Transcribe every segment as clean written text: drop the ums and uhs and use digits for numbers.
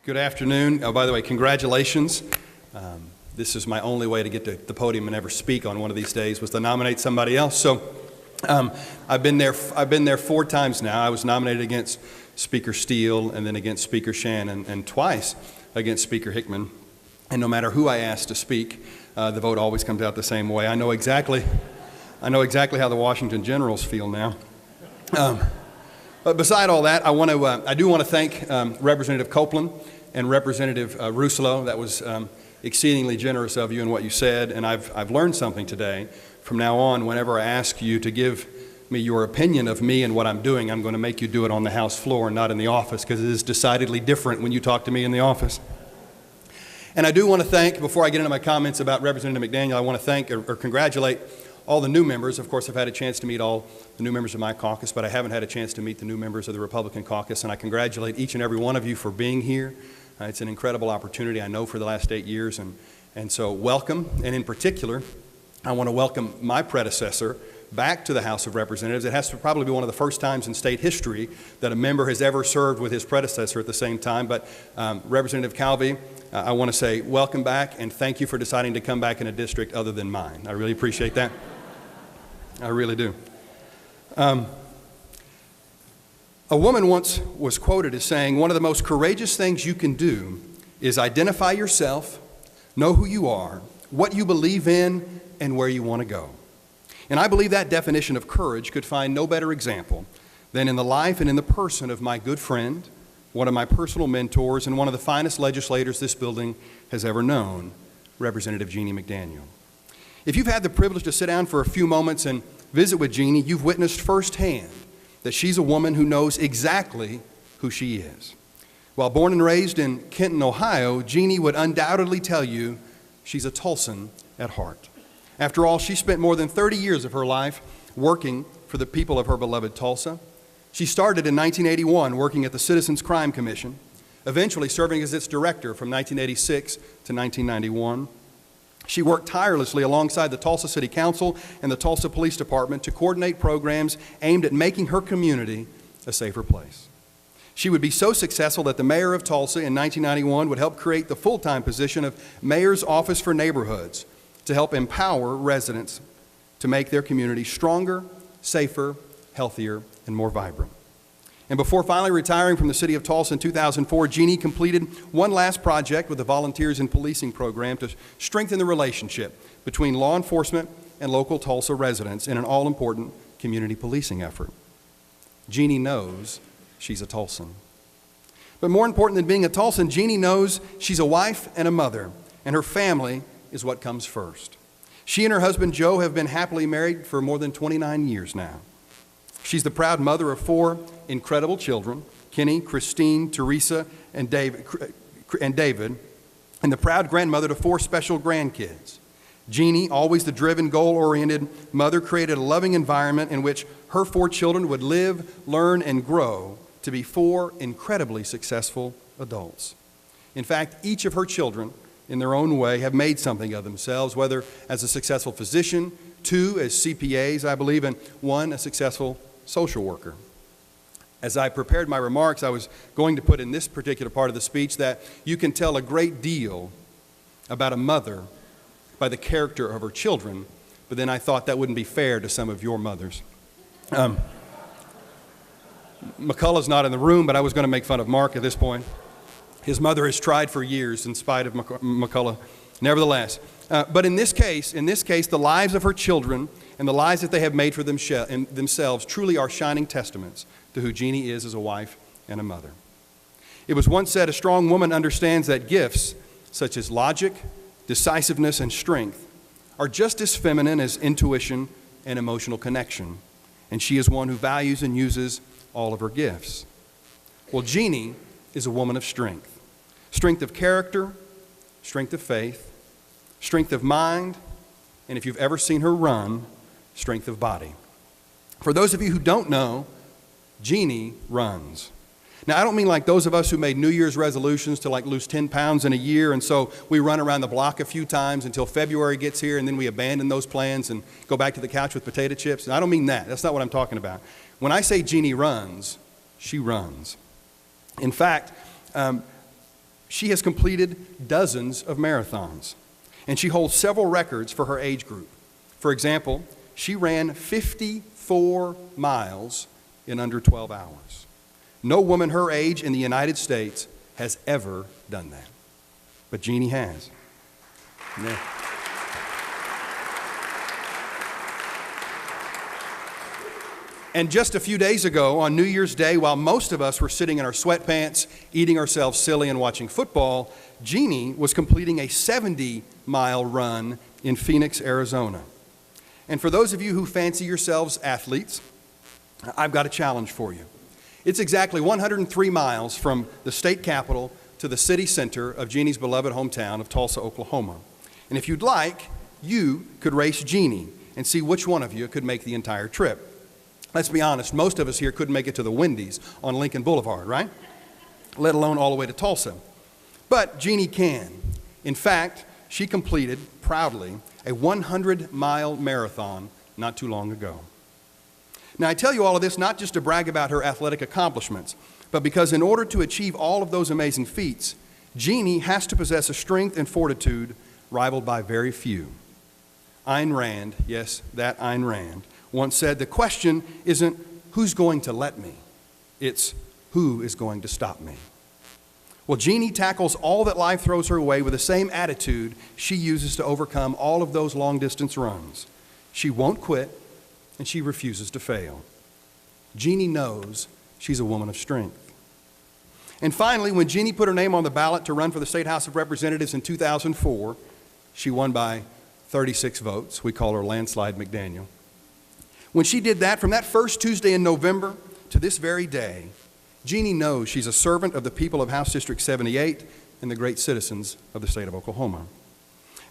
Good afternoon. Oh, by the way, congratulations. This is my only way to get to the podium and ever speak on one of these days was to nominate somebody else. So I've been there 4 times now. I was nominated against Speaker Steele and then against Speaker Shannon and twice against Speaker Hickman. And no matter who I ask to speak, the vote always comes out the same way. I know exactly how the Washington Generals feel now. But beside all that, I do want to thank Representative Copeland and Representative Rousselot. That was exceedingly generous of you in what you said, and I've learned something today. From now on, whenever I ask you to give me your opinion of me and what I'm doing, I'm going to make you do it on the House floor and not in the office, because it is decidedly different when you talk to me in the office. And I do want to thank, before I get into my comments about Representative McDaniel, I want to thank or congratulate all the new members. Of course, I've had a chance to meet all the new members of my caucus, but I haven't had a chance to meet the new members of the Republican caucus, and I congratulate each and every one of you for being here. It's an incredible opportunity, I know, for the last 8 years, and so welcome. And in particular, I want to welcome my predecessor back to the House of Representatives. It has to probably be one of the first times in state history that a member has ever served with his predecessor at the same time. But Representative Calvi, I want to say welcome back, and thank you for deciding to come back in a district other than mine. I really appreciate that. I really do. A woman once was quoted as saying, "One of the most courageous things you can do is identify yourself, know who you are, what you believe in, and where you want to go." And I believe that definition of courage could find no better example than in the life and in the person of my good friend, one of my personal mentors, and one of the finest legislators this building has ever known, Representative Jeannie McDaniel. If you've had the privilege to sit down for a few moments and visit with Jeannie, you've witnessed firsthand that she's a woman who knows exactly who she is. While born and raised in Kenton, Ohio, Jeannie would undoubtedly tell you she's a Tulsan at heart. After all, she spent more than 30 years of her life working for the people of her beloved Tulsa. She started in 1981 working at the Citizens Crime Commission, eventually serving as its director from 1986 to 1991. She worked tirelessly alongside the Tulsa City Council and the Tulsa Police Department to coordinate programs aimed at making her community a safer place. She would be so successful that the mayor of Tulsa in 1991 would help create the full-time position of Mayor's Office for Neighborhoods to help empower residents to make their community stronger, safer, healthier, and more vibrant. And before finally retiring from the city of Tulsa in 2004, Jeannie completed one last project with the Volunteers in Policing program to strengthen the relationship between law enforcement and local Tulsa residents in an all-important community policing effort. Jeannie knows she's a Tulsan. But more important than being a Tulsan, Jeannie knows she's a wife and a mother, and her family is what comes first. She and her husband Joe have been happily married for more than 29 years now. She's the proud mother of 4 incredible children, Kenny, Christine, Teresa, and David, and the proud grandmother to 4 special grandkids. Jeannie, always the driven, goal-oriented mother, created a loving environment in which her 4 children would live, learn, and grow to be 4 incredibly successful adults. In fact, each of her children, in their own way, have made something of themselves, whether as a successful physician, 2 as CPAs, I believe, and 1 a successful social worker. As I prepared my remarks, I was going to put in this particular part of the speech that you can tell a great deal about a mother by the character of her children, but then I thought that wouldn't be fair to some of your mothers. McCullough's not in the room, but I was going to make fun of Mark at this point. His mother has tried for years in spite of McCullough. Nevertheless, but in this case, the lives of her children and the lives that they have made for themselves truly are shining testaments to who Jeannie is as a wife and a mother. It was once said, a strong woman understands that gifts such as logic, decisiveness, and strength are just as feminine as intuition and emotional connection, and she is one who values and uses all of her gifts. Well, Jeannie is a woman of strength. Strength of character, strength of faith, strength of mind, and if you've ever seen her run, strength of body. For those of you who don't know, Jeannie runs. Now, I don't mean like those of us who made New Year's resolutions to like lose 10 pounds in a year, and so we run around the block a few times until February gets here, and then we abandon those plans and go back to the couch with potato chips. And I don't mean that. That's not what I'm talking about. When I say Jeannie runs, she runs. In fact, She has completed dozens of marathons, and she holds several records for her age group. For example, she ran 54 miles in under 12 hours. No woman her age in the United States has ever done that, but Jeannie has. Yeah. And just a few days ago, on New Year's Day, while most of us were sitting in our sweatpants, eating ourselves silly and watching football, Jeannie was completing a 70-mile run in Phoenix, Arizona. And for those of you who fancy yourselves athletes, I've got a challenge for you. It's exactly 103 miles from the state capitol to the city center of Jeannie's beloved hometown of Tulsa, Oklahoma. And if you'd like, you could race Jeannie and see which one of you could make the entire trip. Let's be honest, most of us here couldn't make it to the Wendy's on Lincoln Boulevard, right? Let alone all the way to Tulsa. But Jeannie can. In fact, she completed, proudly, a 100-mile marathon not too long ago. Now, I tell you all of this not just to brag about her athletic accomplishments, but because in order to achieve all of those amazing feats, Jeannie has to possess a strength and fortitude rivaled by very few. Ayn Rand, yes, that Ayn Rand, once said, the question isn't who's going to let me, it's who is going to stop me. Well, Jeannie tackles all that life throws her way with the same attitude she uses to overcome all of those long-distance runs. She won't quit, and she refuses to fail. Jeannie knows she's a woman of strength. And finally, when Jeannie put her name on the ballot to run for the State House of Representatives in 2004, she won by 36 votes. We call her Landslide McDaniel. When she did that, from that first Tuesday in November to this very day, Jeannie knows she's a servant of the people of House District 78 and the great citizens of the state of Oklahoma.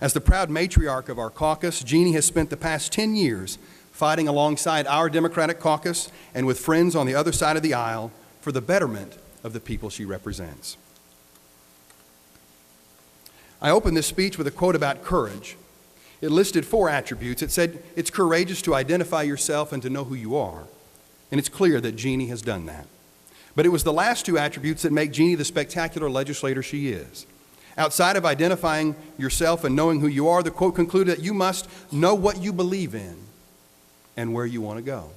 As the proud matriarch of our caucus, Jeannie has spent the past 10 years fighting alongside our Democratic caucus and with friends on the other side of the aisle for the betterment of the people she represents. I opened this speech with a quote about courage. It listed 4 attributes. It said, it's courageous to identify yourself and to know who you are. And it's clear that Jeannie has done that. But it was the last 2 attributes that make Jeannie the spectacular legislator she is. Outside of identifying yourself and knowing who you are, the quote concluded that you must know what you believe in and where you want to go.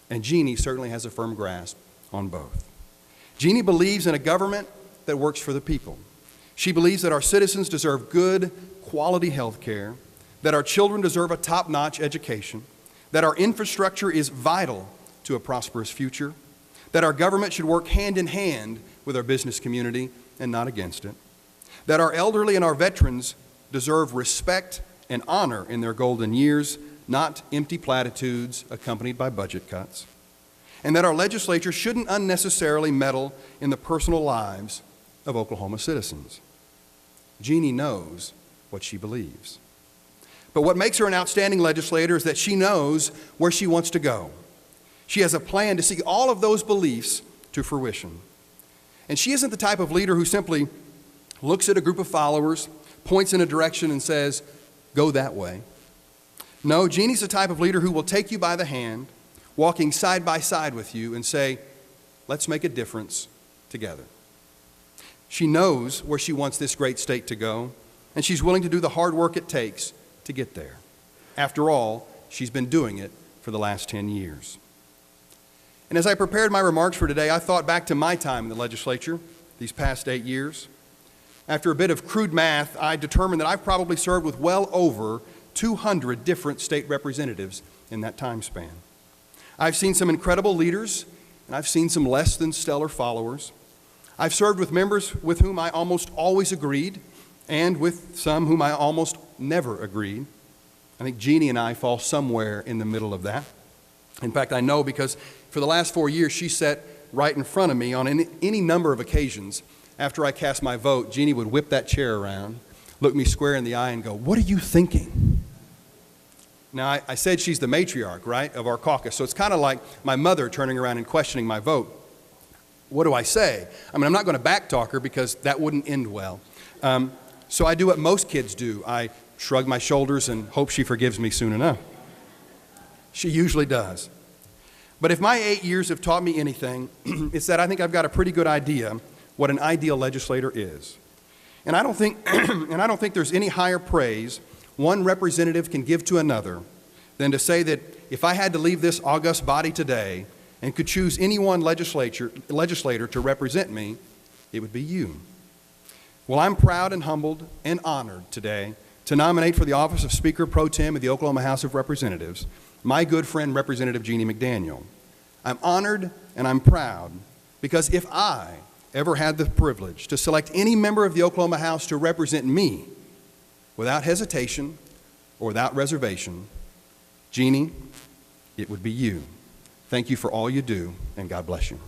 And Jeannie certainly has a firm grasp on both. Jeannie believes in a government that works for the people. She believes that our citizens deserve good, quality health care, that our children deserve a top-notch education, that our infrastructure is vital to a prosperous future, that our government should work hand in hand with our business community and not against it, that our elderly and our veterans deserve respect and honor in their golden years, not empty platitudes accompanied by budget cuts, and that our legislature shouldn't unnecessarily meddle in the personal lives of Oklahoma citizens. Jeannie knows what she believes. But what makes her an outstanding legislator is that she knows where she wants to go. She has a plan to see all of those beliefs to fruition. And she isn't the type of leader who simply looks at a group of followers, points in a direction and says, go that way. No, Jeannie's the type of leader who will take you by the hand, walking side by side with you and say, let's make a difference together. She knows where she wants this great state to go, and she's willing to do the hard work it takes to get there. After all, she's been doing it for the last 10 years. And as I prepared my remarks for today, I thought back to my time in the legislature, these past 8 years. After a bit of crude math, I determined that I've probably served with well over 200 different state representatives in that time span. I've seen some incredible leaders, and I've seen some less than stellar followers. I've served with members with whom I almost always agreed, and with some whom I almost never agreed. I think Jeannie and I fall somewhere in the middle of that. In fact, I know because for the last 4 years, she sat right in front of me on any number of occasions. After I cast my vote, Jeannie would whip that chair around, look me square in the eye and go, "What are you thinking?" Now, I said she's the matriarch, right, of our caucus, so it's kind of like my mother turning around and questioning my vote. What do I say? I mean, I'm not going to backtalk her because that wouldn't end well. So I do what most kids do. I shrug my shoulders and hope she forgives me soon enough. She usually does. But if my 8 years have taught me anything, it's that I think I've got a pretty good idea what an ideal legislator is. And I don't think, there's any higher praise one representative can give to another than to say that if I had to leave this august body today and could choose any one legislator to represent me, it would be you. Well, I'm proud and humbled and honored today to nominate for the office of Speaker Pro Tem of the Oklahoma House of Representatives my good friend, Representative Jeannie McDaniel. I'm honored and I'm proud because if I ever had the privilege to select any member of the Oklahoma House to represent me without hesitation or without reservation, Jeannie, it would be you. Thank you for all you do, and God bless you.